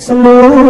السلام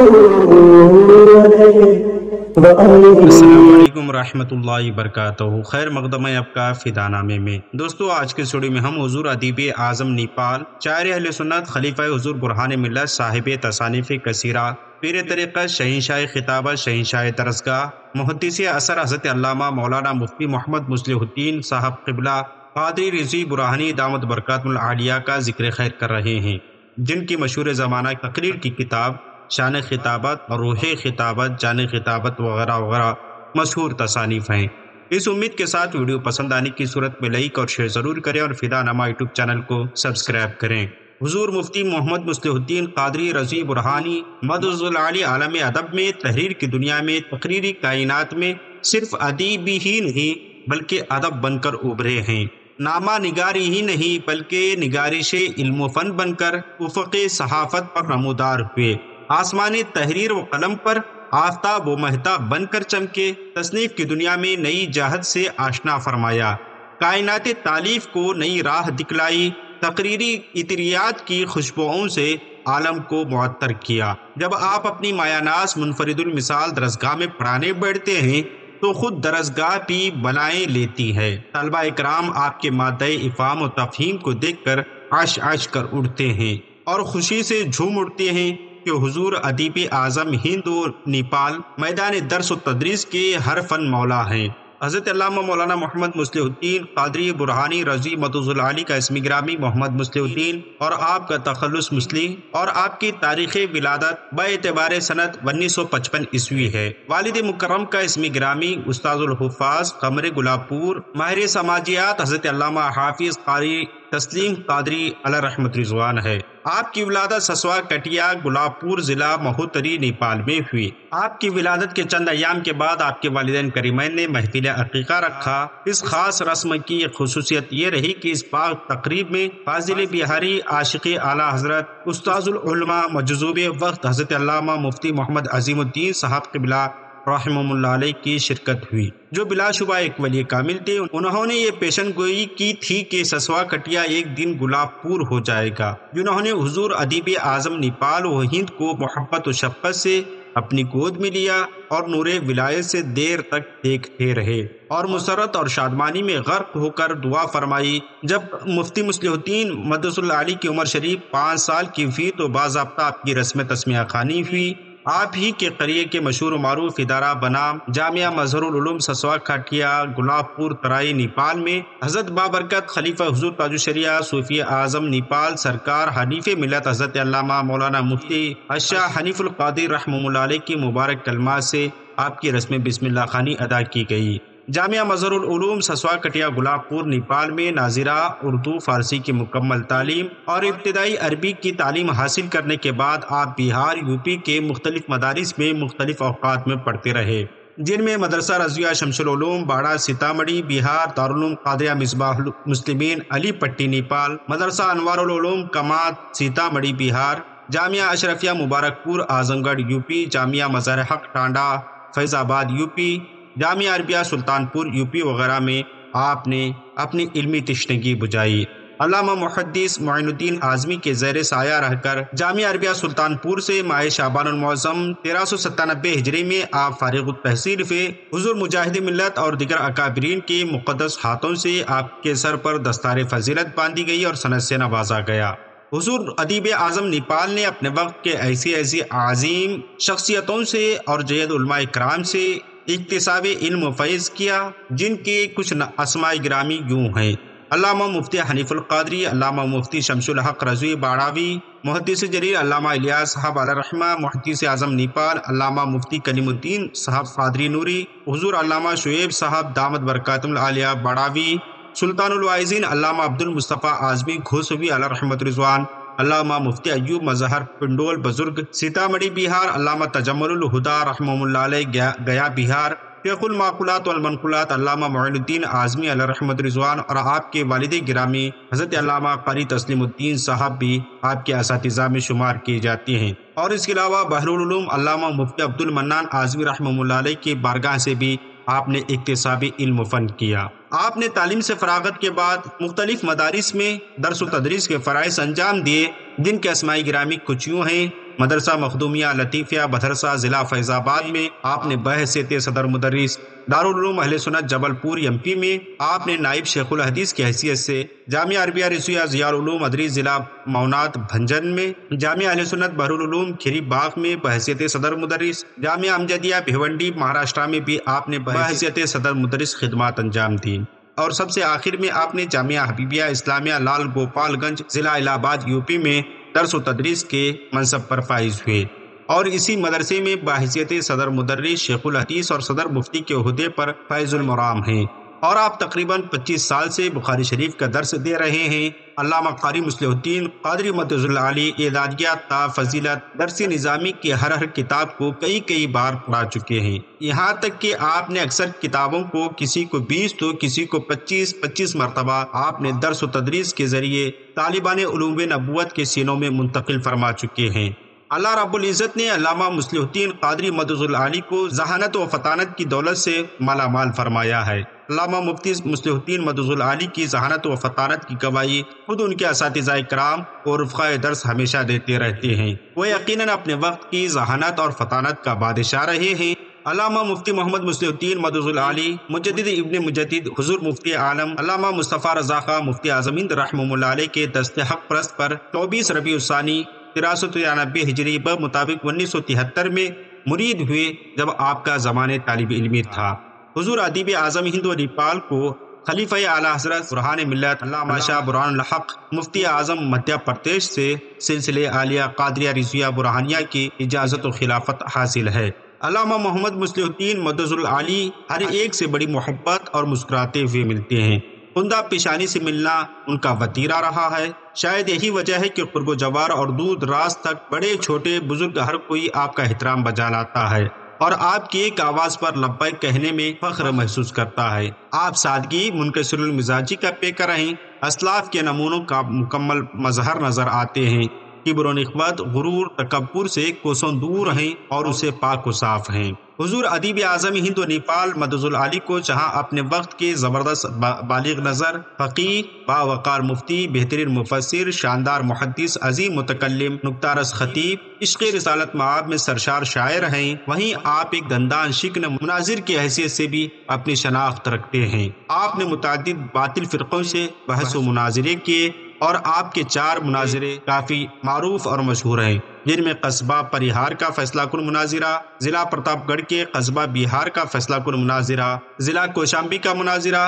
علیکم ورحمۃ اللہ وبرکاتہ۔ خیر مقدم ہے آپ کا فدا نامے میں۔ دوستو آج کے سٹوڈیو میں ہم حضور ادیب اعظم نیپال شاعر اہل سنت خلیفہ حضور برہان ملت صاحب تصانیف کثیرہ پیر طریقت شہنشاہ خطابت شہنشاہ درسگاہ محدث اثر حضرت علامہ مولانا مفتی محمد مصلح الدین صاحب قبلہ قادری رضوی برہانی دامت برکاتہ العالیہ کا ذکر خیر کر رہے ہیں، جن کی مشہور زمانہ تقریر کی کتاب شان خطابت اور روح خطابت جان خطابت وغیرہ وغیرہ مشہور تصانیف ہیں۔ اس امید کے ساتھ ویڈیو پسند آنے کی صورت میں لائک اور شیئر ضرور کریں اور فدا نامہ یوٹیوب چینل کو سبسکرائب کریں۔ حضور مفتی محمد مصلح الدین قادری رضوی برہانی مدعو العالی عالم ادب میں تحریر کی دنیا میں تقریری کائنات میں صرف ادیب ہی نہیں بلکہ ادب بن کر ابھرے ہیں۔ نامہ نگاری ہی نہیں بلکہ نگارش علم و فن بن کر افق صحافت پر نمودار ہوئے۔ آسمان تحریر و قلم پر آفتاب و مہتاب بن کر چمکے، تصنیف کی دنیا میں نئی جہت سے آشنا فرمایا، کائنات تالیف کو نئی راہ دکھلائی، تقریری اطریات کی خوشبوؤں سے عالم کو معطر کیا۔ جب آپ اپنی مایہ ناز منفرد المثال درسگاہ میں پڑھانے بیٹھتے ہیں تو خود درسگاہ بھی بلائیں لیتی ہے۔ طلبہ اکرام آپ کے مادہ افہام و تفہیم کو دیکھ کر عش عش کر اٹھتے ہیں اور خوشی سے جھوم اٹھتے ہیں کہ حضور ادیب اعظم ہند و نیپال میدان درس و تدریس کے ہر فن مولا ہیں۔ حضرت علامہ مولانا محمد مصلح الدین قادری برہانی رضوی مدعو العالی کا اسم گرامی محمد مصلح الدین اور آپ کا تخلص مصلح اور آپ کی تاریخ ولادت باعتبار سنت 1955 عیسوی ہے۔ والد مکرم کا اسم گرامی استاذ الحفاظ قمر گلاب پور ماہر سماجیات حضرت علامہ حافظ قاری تسلیم قادری علیہ رحمت رضوان ہے۔ آپ کی ولادت سسوا کٹیا گلاب پور ضلع مہوتری نیپال میں ہوئی۔ آپ کی ولادت کے چند ایام کے بعد آپ کے والدین کریمین نے محفل عقیقہ رکھا۔ اس خاص رسم کی ایک خصوصیت یہ رہی کہ اس پاک تقریب میں فاضل بہاری عاشق اعلیٰ حضرت استاذ العلماء مجذوب وقت حضرت علامہ مفتی محمد عظیم الدین صاحب قبلہ رحمہ اللہ علیہ کی شرکت ہوئی، جو بلا شبہ ایک ولی کامل تھے۔ انہوں نے یہ پیشن گوئی کی تھی کہ سسوا کٹیا ایک دن گلاب پور ہو جائے گا۔ جنہوں نے حضور ادیب اعظم نیپال و ہند کو محبت و شفقت سے اپنی گود میں لیا اور نور ولایت سے دیر تک دیکھتے رہے اور مسرت اور شادمانی میں غرق ہو کر دعا فرمائی۔ جب مفتی مصلح الدین مدعو العالی کی عمر شریف 5 سال کی ہوئی تو باضابطہ آپ کی رسم تسمیہ خوانی ہوئی۔ آپ ہی کے قریے کے مشہور و معروف ادارہ بنام جامعہ مظہر العلوم سسوا کھاٹیا گلاب پور ترائی نیپال میں حضرت بابرکت خلیفہ حضور تاج الشریعہ صوفی اعظم نیپال سرکار حنیف ملت حضرت علامہ مولانا مفتی الشاہ حنیف القادری رحمہ اللہ علیہ کی مبارک کلمات سے آپ کی رسم بسم اللہ خوانی ادا کی گئی۔ جامعہ مظہر العلوم سسوا کٹیا گلاب پور نیپال میں ناظرہ اردو فارسی کی مکمل تعلیم اور ابتدائی عربی کی تعلیم حاصل کرنے کے بعد آپ بہار یوپی کے مختلف مدارس میں مختلف اوقات میں پڑھتے رہے، جن میں مدرسہ رضویہ شمس العلوم باڑہ سیتامڑھی بہار، دارالعلوم قادریہ مصباح المسلمین علی پٹی نیپال، مدرسہ انوار العلوم کمات سیتامڑھی بہار، جامعہ اشرفیہ مبارک پور اعظم گڑھ یوپی، جامعہ مظہر حق ٹانڈا فیض آباد یوپی، جامعہ عربیہ سلطان پور یوپی وغیرہ میں آپ نے اپنی علمی تشنگی بجھائی۔ علامہ محدث معین الدین اعظمی کے زیر سایہ رہ کر جامعہ عربیہ سلطان پور سے ماہ شعبان المعظم 1397 ہجری میں آپ فارغ التحصیل ہوئے۔ حضور مجاہد ملت اور دیگر اکابرین کے مقدس ہاتھوں سے آپ کے سر پر دستار فضیلت باندھی گئی اور سند سے نوازا گیا۔ حضور ادیب اعظم نیپال نے اپنے وقت کے ایسی عظیم شخصیتوں سے اور جید علماء کرام سے اکتساب علم و فیض کیا، جن کے کچھ اسماء گرامی یوں ہیں: علامہ مفتی حنیف القادری، علامہ مفتی شمس الحق رضوی باڑاوی، محدث جلیل علامہ الیاس صاحب علیہ رحمہ، محدث اعظم نیپال علامہ مفتی کلیم الدین صاحب قادری نوری، حضور علامہ شعیب صاحب دامت برکاتہ العالیہ باڑاوی، سلطان الواعظین علامہ عبد المصطفیٰ اعظمی گھوسوی علیہ رحمت رضوان، علامہ مفتی ایوب مظہر پنڈول بزرگ سیتامڑھی بہار، علامہ تجمل الہدیٰ رحمہ اللہ علیہ گیا بہار، شیخ المعقولات والمنقولات علامہ معین الدین اعظمی علیہ رحمت رضوان، اور آپ کے والد گرامی حضرت علامہ قاری تسلیم الدین صاحب بھی آپ کے اساتذہ میں شمار کیے جاتے ہیں۔ اور اس کے علاوہ بحر العلوم علامہ مفتی عبد المنان اعظمی رحمہ اللہ علیہ کی بارگاہ سے بھی آپ نے اکتسابی علم و فن کیا۔ آپ نے تعلیم سے فراغت کے بعد مختلف مدارس میں درس و تدریس کے فرائض انجام دیے، جن کے اسماء گرامی کچھ یوں ہیں: مدرسہ مخدومیہ لطیفیہ مدرسہ ضلع فیض آباد میں آپ نے بحیثیت صدر مدرس، دارالعلوم اہل سنت جبل پور MP میں آپ نے نائب شیخ الحدیث کی حیثیت سے، جامعہ عربیہ رسویہ ضیاء العلوم ادری ضلع مونات بھنجن میں، جامعہ اہل سنت بحرالعلوم کھیری باغ میں بحیثیت صدر مدرس، جامعہ امجدیہ بھیونڈی مہاراشٹرا میں بھی آپ نے بحیثیت صدر مدرس خدمات انجام دی، اور سب سے آخر میں آپ نے جامعہ حبیبیہ اسلامیہ لال گوپال گنج ضلع الہ آباد UP میں درس و تدریس کے منصب پر فائز ہوئے، اور اسی مدرسے میں بحیثیت صدر مدرس شیخ الحدیث اور صدر مفتی کے عہدے پر فیض المرام ہیں، اور آپ تقریباً 25 سال سے بخاری شریف کا درس دے رہے ہیں۔ علامہ قاری مصلح الدین قادری مدظ العالی اعدادیات تا فضیلت درس نظامی کی ہر کتاب کو کئی بار پڑھا چکے ہیں، یہاں تک کہ آپ نے اکثر کتابوں کو کسی کو 20 تو کسی کو 25 مرتبہ آپ نے درس و تدریس کے ذریعے طالبان علوم نبوت کے سینوں میں منتقل فرما چکے ہیں۔ اللہ رب العزت نے علامہ مصلح الدین قادری مدظ العالی کو ذہانت و فطانت کی دولت سے مالا مال فرمایا ہے۔ علامہ مفتی مصلح الدین مدظ العالی کی ذہانت و فطانت کی گواہی خود ان کے اساتذہ کرام اور رفقائے درس ہمیشہ دیتے رہتے ہیں، وہ یقیناً اپنے وقت کی ذہانت اور فطانت کا بادشاہ رہے ہیں۔ علامہ مفتی محمد مصلح الدین مدظ العالی مجدد ابن مجدد حضور مفتی عالم علامہ مصطفیٰ رضا خان مفتی اعظم ہند رحمہ اللہ علیہ کے دست حق پرست پر 24 ربیع الثانی 1393 ہجری بمطابق 1973 میں مرید ہوئے، جب آپ کا زمانہ طالب علمی تھا۔ حضور ادیب اعظم ہند و نیپال کو خلیفہ اعلی حضرت برہان ملت علامہ شاہ برہان الحق مفتی اعظم مدھیہ پردیش سے سلسلہ عالیہ قادریہ رضویہ برہانیہ کی اجازت و خلافت حاصل ہے۔ علامہ محمد مصلح الدین مدظ العالی ہر ایک سے بڑی محبت اور مسکراتے ہوئے ملتے ہیں، خندہ پیشانی سے ملنا ان کا وتیرہ رہا ہے۔ شاید یہی وجہ ہے کہ قرب و جوار اور دور دراز تک بڑے چھوٹے بزرگ ہر کوئی آپ کا احترام بجا لاتا ہے، اور آپ کی ایک آواز پر لبیک کہنے میں فخر محسوس کرتا ہے۔ آپ سادگی، منکسر المزاجی کا پیکر ہیں، اسلاف کے نمونوں کا مکمل مظہر نظر آتے ہیں، کبر و نخوت، غرور، تکبر سے کوسوں دور ہیں اور اسے پاک و صاف ہیں۔ حضور ادیب اعظم ہند و نیپال مدظ العالی کو جہاں اپنے وقت کے زبردست بالغ نظر، فقیہ، باوقار مفتی، بہترین مفسر، شاندار محدث، عظیم متکلم، نکتہ رس خطیب، عشق رسالت مآب میں سرشار شاعر ہیں، وہیں آپ ایک دندان شکن مناظر کی حیثیت سے بھی اپنی شناخت رکھتے ہیں۔ آپ نے متعدد باطل فرقوں سے بحث و مناظرے کیے، اور آپ کے 4 مناظرے کافی معروف اور مشہور ہیں، جن میں قصبہ پریہار کا فیصلہ کن مناظرہ، ضلع پرتاپ گڑھ کے قصبہ بیہار کا فیصلہ کن مناظرہ، ضلع کوشامبی کا مناظرہ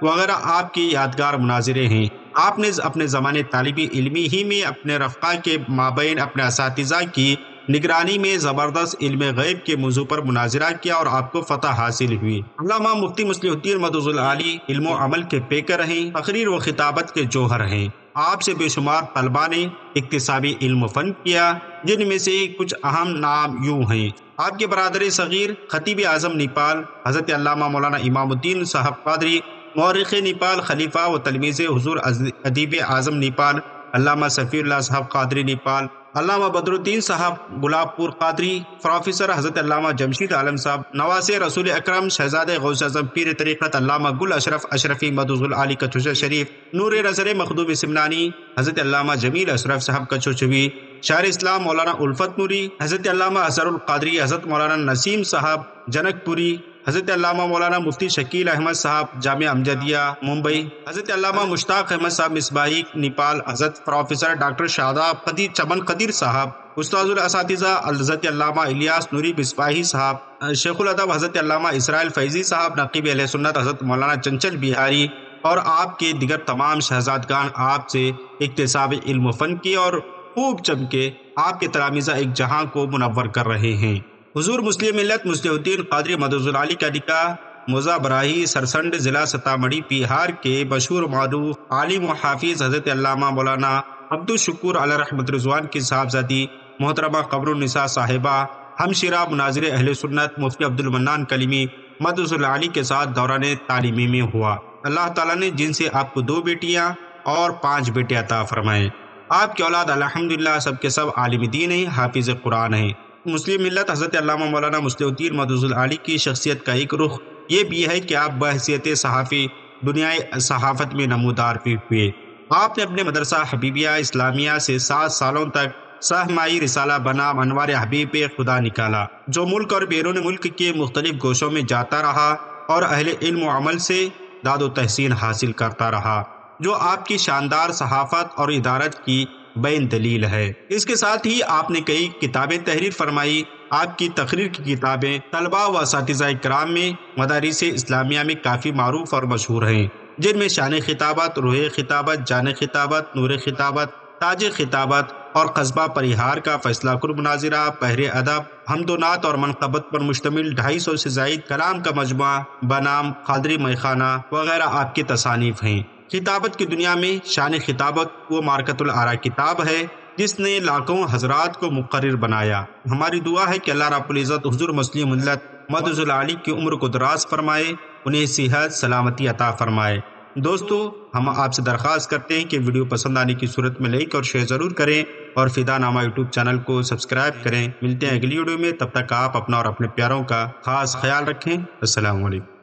وغیرہ آپ کے یادگار مناظرے ہیں۔ آپ نے اپنے زمانے طالبی علمی ہی میں اپنے رفقا کے مابین اپنے اساتذہ کی نگرانی میں زبردست علم غیب کے موضوع پر مناظرہ کیا اور آپ کو فتح حاصل ہوئی۔ علامہ مفتی مصلح الدین مدظ العالی علم و عمل کے پیکر ہیں، تقریر و خطابت کے جوہر ہیں۔ آپ سے بے شمار طلباء نے اکتسابی علم و فن کیا، جن میں سے کچھ اہم نام یوں ہیں۔ آپ کے برادر صغیر خطیب اعظم نیپال حضرت علامہ مولانا امام الدین صاحب قادری، مورخ نیپال، خلیفہ و تلمیذ حضور ادیب اعظم نیپال علامہ صفی اللہ صاحب قادری نیپال، علامہ بدر الدین صاحب گلاب پور قادری، پروفیسر حضرت علامہ جمشید عالم صاحب، نواسے رسول اکرم شہزادہ غوث اعظم پیر طریقت علامہ گل اشرف اشرفی مدظ العالی کچوچا شریف، نور نظر مخدوم سمنانی حضرت علامہ جمیل اشرف صاحب کچوچوی، شاعر اسلام مولانا الفت نوری، حضرت علامہ اظہر القادری، حضرت مولانا نسیم صاحب جنک پوری، حضرت علامہ مولانا مفتی شکیل احمد صاحب جامعہ امجدیہ ممبئی، حضرت علامہ مشتاق احمد صاحب مصباحی نیپال، حضرت پروفیسر ڈاکٹر شاداب قدیر چمن قدیر صاحب، استاذ الاساتذہ حضرت علامہ الیاس نوری مصباحی صاحب، شیخ الادب حضرت علامہ اسرائیل فیضی صاحب، نقیب اہل سنت حضرت مولانا چنچل بہاری، اور آپ کے دیگر تمام شہزادگان آپ سے اکتساب علم و فن کی اور خوب چمکے آپ کے تلامذہ ایک جہاں کو منور کر رہے ہیں۔ حضور مسلم ملت مصلح الدین قادری مدظ العالی کا نکاح موزہ براہی سرسنڈ ضلع سیتامڑھی بہار کے مشہور معروف عالم و حافظ حضرت علامہ مولانا عبدالشکور علیہ رحمت رضوان کی صاحبزادی محترمہ قمر النساء صاحبہ ہمشیرہ مناظر اہل سنت مفتی عبد المنان کلمی مدظ العالی کے ساتھ دوران تعلیمی میں ہوا۔ اللہ تعالیٰ نے جن سے آپ کو 2 بیٹیاں اور 5 بیٹے عطا فرمائے۔ آپ کی اولاد الحمدللہ سب کے سب عالم دین ہیں، حافظ قرآن ہیں۔ مسلم ملت حضرت علامہ مولانا مصلح الدین مدظ العالی کی شخصیت کا ایک رخ یہ بھی ہے کہ آپ بحیثیت صحافی دنیائے صحافت میں نمودار بھی ہوئے۔ آپ نے اپنے مدرسہ حبیبیہ اسلامیہ سے 7 سالوں تک سہمائی رسالہ بنام انوار حبیب خدا نکالا، جو ملک اور بیرون ملک کے مختلف گوشوں میں جاتا رہا اور اہل علم و عمل سے داد و تحسین حاصل کرتا رہا، جو آپ کی شاندار صحافت اور ادارت کی بین دلیل ہے۔ اس کے ساتھ ہی آپ نے کئی کتابیں تحریر فرمائی۔ آپ کی تقریر کی کتابیں طلباء و اساتذہ کرام میں مدارس اسلامیہ میں کافی معروف اور مشہور ہیں، جن میں شان خطابت، روح خطابت، جان خطابت، نور خطابت، تاج خطابت اور قصبہ پریہار کا فیصلہ کن مناظرہ، بحر ادب، حمد و نعت اور منقبت پر مشتمل 250 سے زائد کلام کا مجموعہ بنام قادری میخانہ وغیرہ آپ کی تصانیف ہیں۔ خطابت کی دنیا میں شان خطابت وہ مارکۃ الآراء کتاب ہے جس نے لاکھوں حضرات کو مقرر بنایا۔ ہماری دعا ہے کہ اللہ رب العزت حضور مسلم ملت مدظ العالی کی عمر کو دراز فرمائے، انہیں صحت سلامتی عطا فرمائے۔ دوستو، ہم آپ سے درخواست کرتے ہیں کہ ویڈیو پسند آنے کی صورت میں لائک اور شیئر ضرور کریں اور فدا نامہ یوٹیوب چینل کو سبسکرائب کریں۔ ملتے ہیں اگلی ویڈیو میں، تب تک آپ اپنا اور اپنے پیاروں کا خاص خیال رکھیں۔ السلام علیکم۔